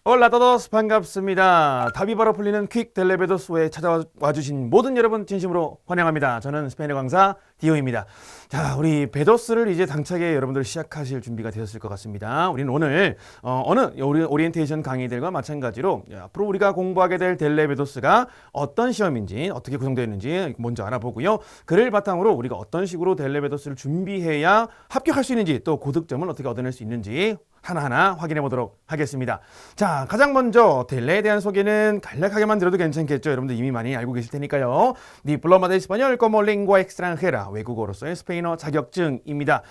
올라 todos 반갑습니다. 답이 바로 풀리는 퀵 델레베도스에 찾아와 주신 모든 여러분 진심으로 환영합니다. 저는 스페인어 강사 디오입니다. 자, 우리 베도스를 이제 당차게 여러분들 시작하실 준비가 되었을 것 같습니다. 우리는 오늘 어느 오리엔테이션 강의들과 마찬가지로 앞으로 우리가 공부하게 될 델레베도스가 어떤 시험인지 어떻게 구성되어 있는지 먼저 알아보고요. 그를 바탕으로 우리가 어떤 식으로 델레베도스를 준비해야 합격할 수 있는지 또 고득점을 어떻게 얻어낼 수 있는지 하나하나 확인해 보도록 하겠습니다. 자, 가장 먼저 델레에 대한 소개는 간략하게만 들어도 괜찮겠죠. 여러분들 이미 많이 알고 계실 테니까요. Diploma de Español como Lengua Extranjera, 외국어로서의 스페인어 자격증입니다.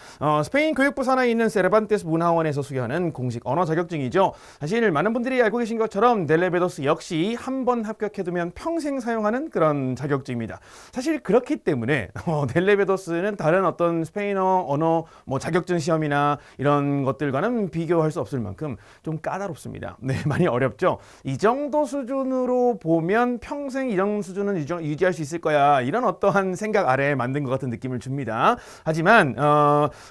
스페인 교육부 산하에 있는 세르반테스 문화원에서 수여하는 공식 언어 자격증이죠. 사실 많은 분들이 알고 계신 것처럼 델레베도스 역시 한 번 합격해두면 평생 사용하는 그런 자격증입니다. 사실 그렇기 때문에 델레베도스는 다른 어떤 스페인어 언어 자격증 시험이나 이런 것들과는 비교할 수 없을 만큼 좀 까다롭습니다. 네, 많이 어렵죠. 이 정도 수준으로 보면 평생 이런 수준은 유지할 수 있을 거야. 이런 어떠한 생각 아래에 만든 것 같은 느낌을 줍니다. 하지만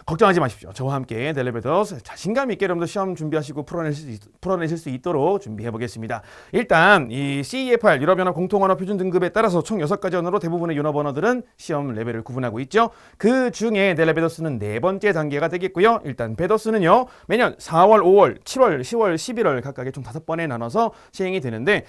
걱정하지 마십시오. 저와 함께 델레베도스 자신감 있게 여러분들 시험 준비하시고 풀어내실 수 있도록 준비해 보겠습니다. 일단 이 CEFR 유럽연합 공통언어 표준 등급에 따라서 총 6가지 언어로 대부분의 유럽 언어들은 시험 레벨을 구분하고 있죠. 그 중에 델레베도스는 네 번째 단계가 되겠고요. 일단 베도스는요. 매년 4월, 5월, 7월, 10월, 11월 각각의 총 5번에 나눠서 시행이 되는데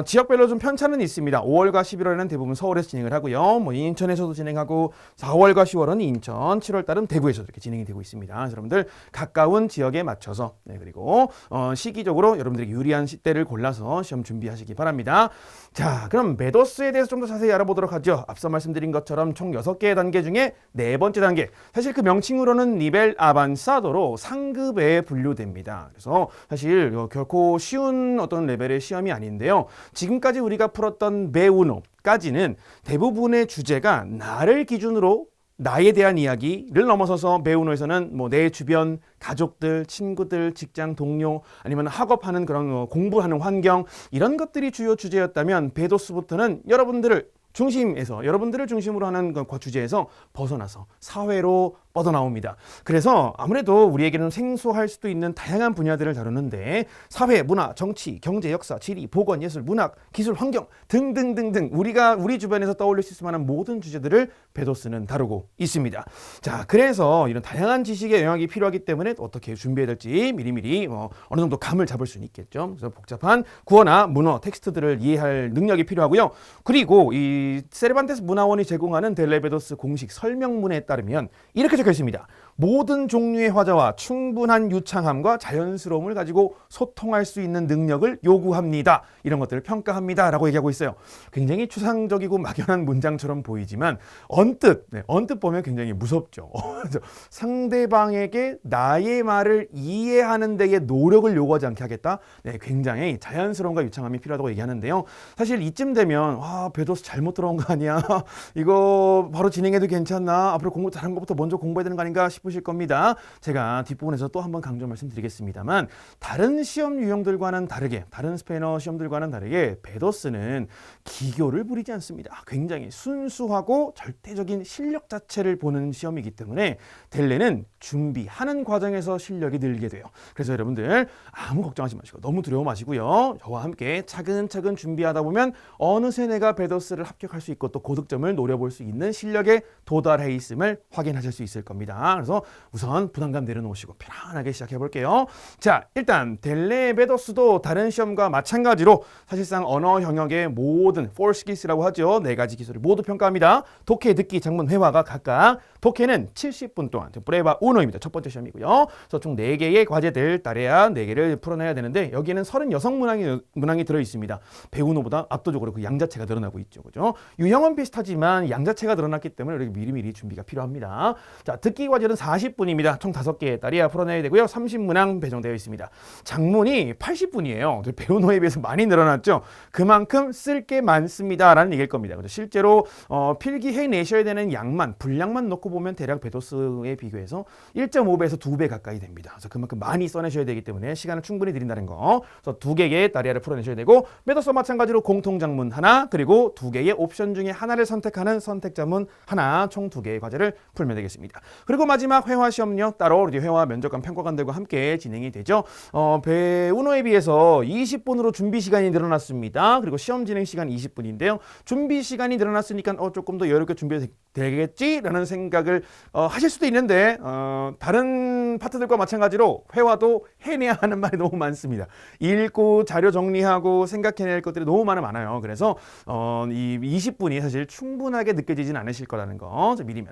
지역별로 좀 편차는 있습니다. 5월과 11월에는 대부분 서울에서 진행을 하고요. 인천에서도 진행하고 4월과 10월은 인천, 7월 달은 대구에서도 이렇게 진행이 되고 있습니다. 여러분들 가까운 지역에 맞춰서 그리고 시기적으로 여러분들에게 유리한 시대를 골라서 시험 준비하시기 바랍니다. 자, 그럼 베도스에 대해서 좀 더 자세히 알아보도록 하죠. 앞서 말씀드린 것처럼 총 6개의 단계 중에 네 번째 단계. 사실 그 명칭으로는 니벨 아반사도로 상급에 분류됩니다. 그래서 사실 결코 쉬운 어떤 레벨의 시험이 아닌데요. 지금까지 우리가 풀었던 메우노까지는 대부분의 주제가 나를 기준으로 나에 대한 이야기를 넘어서서 메우노에서는 내 주변 가족들, 친구들, 직장 동료 아니면 학업하는 그런 공부하는 환경 이런 것들이 주요 주제였다면 베도스부터는 여러분들을 중심으로 하는 주제에서 벗어나서 사회로 뻗어나옵니다. 그래서 아무래도 우리에게는 생소할 수도 있는 다양한 분야들을 다루는데 사회, 문화, 정치, 경제, 역사, 지리, 보건, 예술, 문학, 기술, 환경 등등등등 우리 주변에서 떠올릴 수 있을 만한 모든 주제들을 베도스는 다루고 있습니다. 자, 그래서 이런 다양한 지식의 영역이 필요하기 때문에 어떻게 준비해야 될지 미리미리 어느 정도 감을 잡을 수는 있겠죠. 그래서 복잡한 구어나 문어, 텍스트들을 이해할 능력이 필요하고요. 그리고 이 세르반테스 문화원이 제공하는 델레베도스 공식 설명문에 따르면 이렇게 적혀 있습니다. 모든 종류의 화자와 충분한 유창함과 자연스러움을 가지고 소통할 수 있는 능력을 요구합니다. 이런 것들을 평가합니다. 라고 얘기하고 있어요. 굉장히 추상적이고 막연한 문장처럼 보이지만 언뜻 보면 굉장히 무섭죠. 상대방에게 나의 말을 이해하는 데에 노력을 요구하지 않게 하겠다. 굉장히 자연스러움과 유창함이 필요하다고 얘기하는데요. 사실 이쯤 되면 베도스 잘못 들어온 거 아니야? 이거 바로 진행해도 괜찮나? 앞으로 공부 잘한 것부터 먼저 공부해야 되는 거 아닌가 싶으실 겁니다. 제가 뒷부분에서 또 한번 강조 말씀드리겠습니다만 다른 시험 유형들과는 다르게 다른 스페인어 시험들과는 다르게 베도스는 기교를 부리지 않습니다. 굉장히 순수하고 절대적인 실력 자체를 보는 시험이기 때문에 델레는 준비하는 과정에서 실력이 늘게 돼요. 그래서 여러분들 아무 걱정하지 마시고 너무 두려워 마시고요. 저와 함께 차근차근 준비하다 보면 어느새 내가 베도스를 합격할 수 있고 또 고득점을 노려볼 수 있는 실력에 도달해 있음을 확인하실 수 있을 겁니다. 그래서 우선 부담감 내려놓으시고 편안하게 시작해 볼게요. 자, 일단 델레베도스도 다른 시험과 마찬가지로 사실상 언어 영역의 모든 4skills라고 하죠. 4가지 기술을 모두 평가합니다. 독해, 듣기, 작문, 회화가 각각 독해는 70분 동안 프레바 우노입니다. 첫 번째 시험이고요. 그래서 총 4개의 과제들 따래야 4개를 풀어내야 되는데 여기에는 36문항이 들어있습니다. 배우노보다 압도적으로 그 양자체가 늘어나고 있죠. 그죠? 유형은 비슷하지만 양자체가 늘어났기 때문에 우리 미리미리 준비가 필요합니다. 자, 듣기 과제는 40분입니다. 총 5개의 따래야 풀어내야 되고요. 30문항 배정되어 있습니다. 작문이 80분이에요. 배우노에 비해서 많이 늘어났죠. 그만큼 쓸 게 많습니다. 라는 얘기일 겁니다. 그래서 실제로 필기해내셔야 되는 양만, 분량만 놓고 보면 대략 베도스에 비교해서 1.5배에서 2배 가까이 됩니다. 그래서 그만큼 많이 써내셔야 되기 때문에 시간을 충분히 드린다는 거. 그래서 2개의 따리아를 풀어내셔야 되고 베도스와 마찬가지로 공통작문 하나 그리고 2개의 옵션 중에 하나를 선택하는 선택작문 하나 총 2개의 과제를 풀면 되겠습니다. 그리고 마지막 마지막 회화 시험요 따로 우리 회화 면접관 평가관들과 함께 진행이 되죠. 배운호에 비해서 20분으로 준비 시간이 늘어났습니다. 그리고 시험 진행 시간 20분인데요. 준비 시간이 늘어났으니까 조금 더 여유롭게 준비되겠지라는 생각을 하실 수도 있는데 다른 파트들과 마찬가지로 회화도 해내야 하는 말이 너무 많습니다. 읽고 자료 정리하고 생각해낼 것들이 너무 많아요. 그래서 이 20분이 사실 충분하게 느껴지진 않으실 거라는 거 미리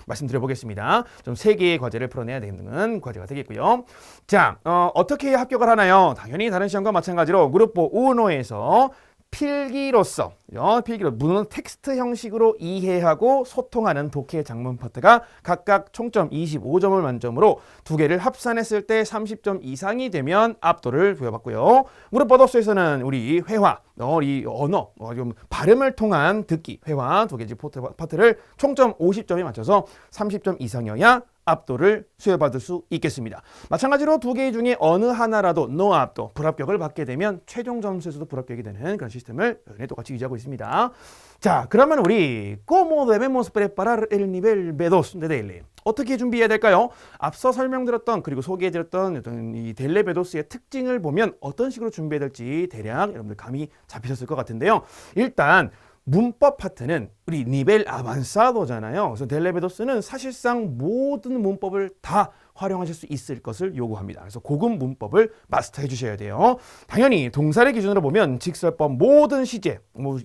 말씀드려보겠습니다. 좀 3개의 과제를 풀어내야 되는 과제가 되겠고요. 자, 어떻게 합격을 하나요? 당연히 다른 시험과 마찬가지로 그룹4 우노에서 필기로서 문헌 텍스트 형식으로 이해하고 소통하는 독해 작문 파트가 각각 총점 25점을 만점으로 2개를 합산했을 때 30점 이상이 되면 압도를 부여받고요. 그룹 버더스에서는 우리 회화, 이 언어, 좀 발음을 통한 듣기, 회화 2개 파트를 총점 50점에 맞춰서 30점 이상이어야 압도를 수여받을 수 있겠습니다. 마찬가지로 2개 중에 어느 하나라도 노압도, 불합격을 받게 되면 최종 점수에서도 불합격이 되는 그런 시스템을 똑같이 유지하고 있습니다. 자, 그러면 우리 ¿Cómo debemos preparar el nivel B2 de DL? 어떻게 준비해야 될까요? 앞서 설명드렸던 그리고 소개해드렸던 이 델레 베도스의 특징을 보면 어떤 식으로 준비해야 될지 대략 여러분들 감이 잡히셨을 것 같은데요. 일단 문법 파트는 우리 니벨 아반사도잖아요. 그래서 델레베도스는 사실상 모든 문법을 다 활용하실 수 있을 것을 요구합니다. 그래서 고급 문법을 마스터해 주셔야 돼요. 당연히 동사를 기준으로 보면 직설법 모든 시제,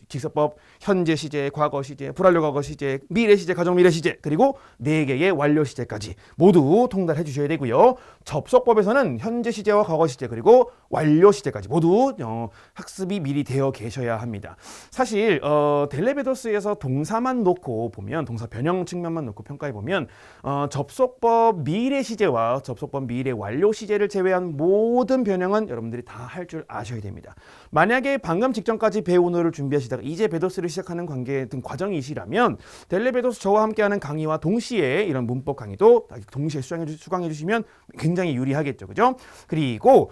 직설법 현재 시제, 과거 시제, 불완료 과거 시제, 미래 시제, 가정 미래 시제, 그리고 4개의 완료 시제까지 모두 통달해 주셔야 되고요. 접속법에서는 현재 시제와 과거 시제 그리고 완료 시제까지 모두 학습이 미리 되어 계셔야 합니다. 사실 델레베도스에서 동사만 놓고 보면 동사 변형 측면만 놓고 평가해 보면 접속법 미래 시제와 접속법 미래 완료 시제를 제외한 모든 변형은 여러분들이 다 할 줄 아셔야 됩니다. 만약에 방금 직전까지 배운어를 준비하시다가 이제 베도스를 시작하는 과정이시라면 델레베도스 저와 함께하는 강의와 동시에 이런 문법 강의도 동시에 수강해 주시면 굉장히 유리하겠죠, 그죠? 그리고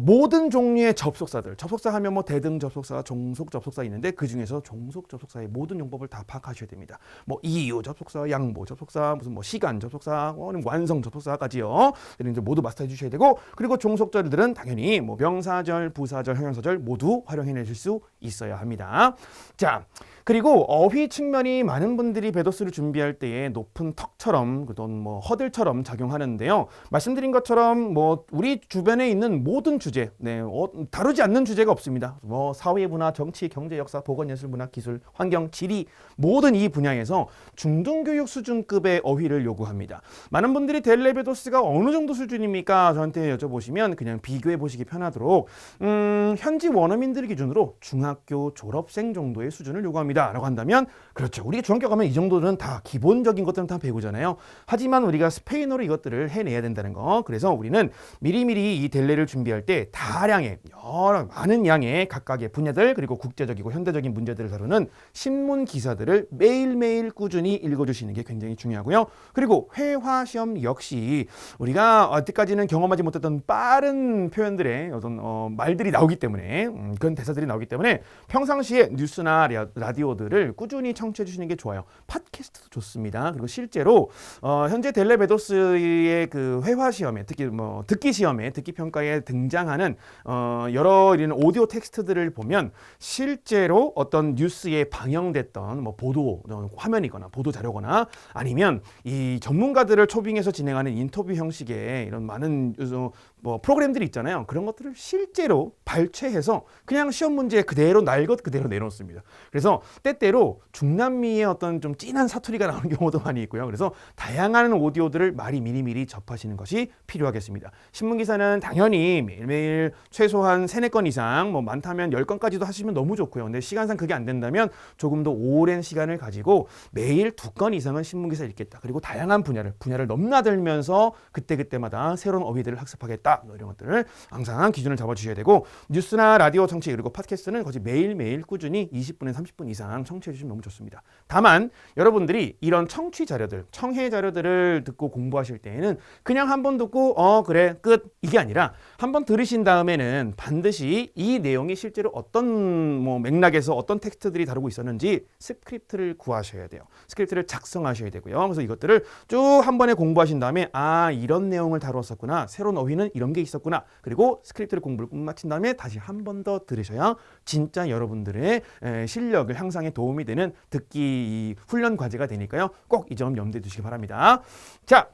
모든 종류의 접속사들, 접속사 하면 뭐 대등 접속사, 종속 접속사 있는데 그 중에서 종속 접속사의 모든 용법을 다 파악하셔야 됩니다. 뭐 이유 접속사, 양보 접속사, 무슨 뭐 시간 접속사, 완성 접속사까지요. 이제 모두 마스터해 주셔야 되고, 그리고 종속절들은 당연히 뭐 명사절, 부사절, 형용사절 모두 활용해내실 수 있어야 합니다. 자, 그리고 어휘 측면이 많은 분들이 베도스를 준비할 때에 높은 턱처럼 또는 뭐 허들처럼 작용하는데요. 말씀드린 것처럼 뭐 우리 주변에 있는 모든 주제, 다루지 않는 주제가 없습니다. 뭐 사회 문화, 정치, 경제, 역사, 보건, 예술, 문학, 기술, 환경, 지리 모든 이 분야에서 중등교육 수준급의 어휘를 요구합니다. 많은 분들이 델레베도스가 어느 정도 수준입니까? 저한테 여쭤보시면 그냥 비교해 보시기 편하도록 현지 원어민들 기준으로 중학교 졸업생 정도의 수준을 요구합니다. 라고 한다면 그렇죠. 우리가 중학교 가면 이 정도는 다 기본적인 것들은 다 배우잖아요. 하지만 우리가 스페인어로 이것들을 해내야 된다는 거. 그래서 우리는 미리미리 이 델레를 준비할 때 다량의 많은 양의 각각의 분야들 그리고 국제적이고 현대적인 문제들을 다루는 신문 기사들을 매일매일 꾸준히 읽어주시는 게 굉장히 중요하고요. 그리고 회화 시험 역시 우리가 아직까지는 경험하지 못했던 빠른 표현들의 어떤 말들이 나오기 때문에 그런 대사들이 나오기 때문에 평상시에 뉴스나 라디오들을 꾸준히 청취해 주시는 게 좋아요. 팟캐스트도 좋습니다. 그리고 실제로 현재 델레베도스의 그 회화 시험에 특히 뭐 듣기 시험에 듣기 평가에 등장하는 여러 이런 오디오 텍스트들을 보면 실제로 어떤 뉴스에 방영됐던 뭐 보도 화면이거나 보도 자료거나 아니면 이 전문가들을 초빙해서 진행하는 인터뷰 형식의 이런 많은 뭐 프로그램들이 있잖아요. 그런 것들을 실제로 발췌해서 그냥 시험 문제에 그대로 날 것 그대로 내놓습니다. 그래서 때때로 중남미의 어떤 좀 진한 사투리가 나오는 경우도 많이 있고요. 그래서 다양한 오디오들을 미리미리 접하시는 것이 필요하겠습니다. 신문기사는 당연히 매일매일 최소한 3-4건 이상 뭐 많다면 10건까지도 하시면 너무 좋고요. 근데 시간상 그게 안 된다면 조금 더 오랜 시간을 가지고 매일 2건 이상은 신문기사 읽겠다. 그리고 다양한 분야를 넘나들면서 그때그때마다 새로운 어휘들을 학습하겠다. 이런 것들을 항상 기준을 잡아주셔야 되고 뉴스나 라디오 청취 그리고 팟캐스트는 거의 매일매일 꾸준히 20분에서 30분 이상 이상 청취해 주시면 너무 좋습니다. 다만 여러분들이 이런 청취 자료들, 청해 자료들을 듣고 공부하실 때에는 그냥 한번 듣고 그래 끝 이게 아니라 한번 들으신 다음에는 반드시 이 내용이 실제로 어떤 맥락에서 어떤 텍스트들이 다루고 있었는지 스크립트를 구하셔야 돼요. 스크립트를 작성하셔야 되고요. 그래서 이것들을 쭉 한 번에 공부하신 다음에 이런 내용을 다루었었구나. 새로운 어휘는 이런 게 있었구나. 그리고 스크립트를 공부를 끝마친 다음에 다시 한 번 더 들으셔야 진짜 여러분들의 실력을 향상에 도움이 되는 듣기 훈련 과제가 되니까요. 꼭 이 점 염두에 두시기 바랍니다. 자,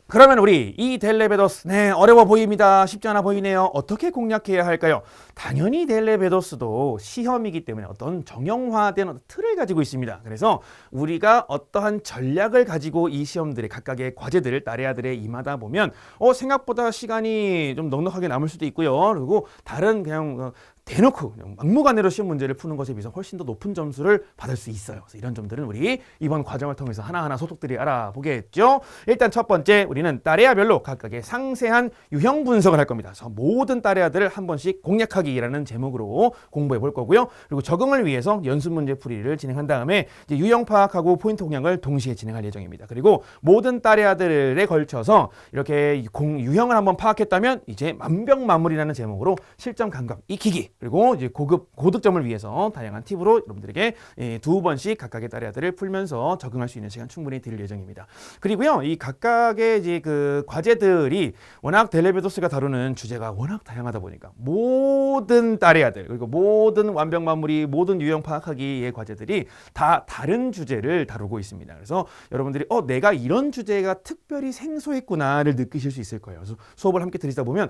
그러면 우리 이 델레베도스 어려워 보입니다. 쉽지 않아 보이네요. 어떻게 공략해야 할까요? 당연히 델레베도스도 시험이기 때문에 어떤 정형화된 어떤 틀을 가지고 있습니다. 그래서 우리가 어떠한 전략을 가지고 이 시험들의 각각의 과제들을 딸애아들에 임하다 보면 생각보다 시간이 좀 넉넉하게 남을 수도 있고요. 그리고 다른 그냥 대놓고 그냥 막무가내로 시험 문제를 푸는 것에 비해서 훨씬 더 높은 점수를 받을 수 있어요. 그래서 이런 점들은 우리 이번 과정을 통해서 하나하나 소속들이 알아보겠죠. 일단 첫 번째 우리는 딸애아별로 각각의 상세한 유형 분석을 할 겁니다. 그래서 모든 딸애아들을 한 번씩 공략하기라는 제목으로 공부해 볼 거고요. 그리고 적응을 위해서 연습 문제 풀이를 진행한 다음에 이제 유형 파악하고 포인트 공략을 동시에 진행할 예정입니다. 그리고 모든 딸애아들에 걸쳐서 이렇게 유형을 한번 파악했다면 이제 만병마무리라는 제목으로 실전 감각 익히기 그리고 이제 고득점을 위해서 다양한 팁으로 여러분들에게 두 번씩 각각의 딸애아들을 풀면서 적응할 수 있는 시간 충분히 드릴 예정입니다. 그리고요, 이 각각의 이제 그 과제들이 워낙 델레베도스가 다루는 주제가 워낙 다양하다 보니까 모든 딸애아들 그리고 모든 완벽 마무리, 모든 유형 파악하기의 과제들이 다 다른 주제를 다루고 있습니다. 그래서 여러분들이 내가 이런 주제가 특별히 생소했구나를 느끼실 수 있을 거예요. 그래서 수업을 함께 들으시다 보면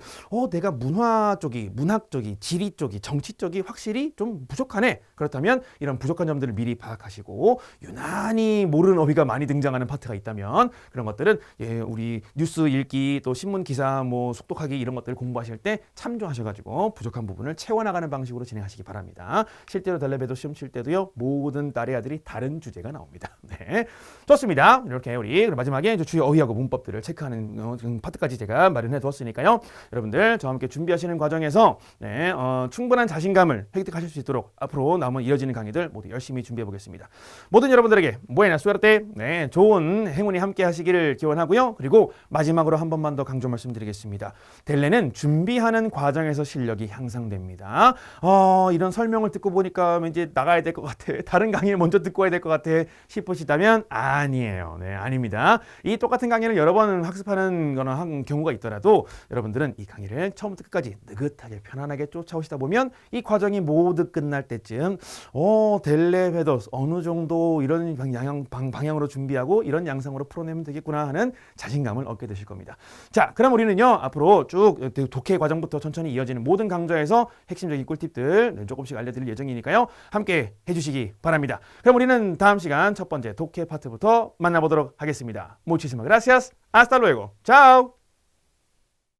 내가 문학 쪽이, 지리 쪽이, 정치 쪽이 확실히 좀 부족하네. 그렇다면 이런 부족한 점들을 미리 파악하시고 유난히 모르는 어휘가 많이 등장하는 파트가 있다면 그런 것들은 우리 뉴스 읽기 또 신문 기사 속독하기 이런 것들을 공부하실 때 참조하셔가지고 부족한 부분을 채워나가는 방식으로 진행하시기 바랍니다. 실제로 델레베도스 시험 칠 때도요 모든 딸애아들이 다른 주제가 나옵니다. 네, 좋습니다. 이렇게 우리 마지막에 주요 어휘하고 문법들을 체크하는 파트까지 제가 마련해 두었으니까요. 여러분들 저와 함께 준비하시는 과정에서 충분한 자신감을 획득하실 수 있도록 앞으로 남은 이어지는 강의들 모두 열심히 준비해 보겠습니다. 모든 여러분들에게 buena suerte, 좋은 행운이 함께 하시기를 기원하고요. 그리고 마지막으로 한 번만 더 강조 말씀드리겠습니다. 델레는 준비하는 과정에서 실력이 향상됩니다. 이런 설명을 듣고 보니까 왠지 나가야 될 것 같아. 다른 강의를 먼저 듣고 와야 될 것 같아 싶으시다면 아니에요. 아닙니다. 이 똑같은 강의를 여러 번 학습하는 거나 한 경우가 있더라도 여러분들은 이 강의를 처음부터 끝까지 느긋하게 편안하게 쫓아오시다 보면 이 과정이 모두 끝날 때쯤 델레베도스 어느 정도 이런 방향으로 준비하고 이런 양상으로 풀어내면 되겠구나 하는 자신감을 얻게 되실 겁니다. 자, 그럼 우리는요 앞으로 쭉 독해 과정부터 천천히 이어지는 모든 강좌에서 핵심적인 꿀팁들 조금씩 알려드릴 예정이니까요. 함께 해주시기 바랍니다. 그럼 우리는 다음 시간 첫 번째 독해 파트부터 만나보도록 하겠습니다. Muchísimas gracias. Hasta luego. Chao.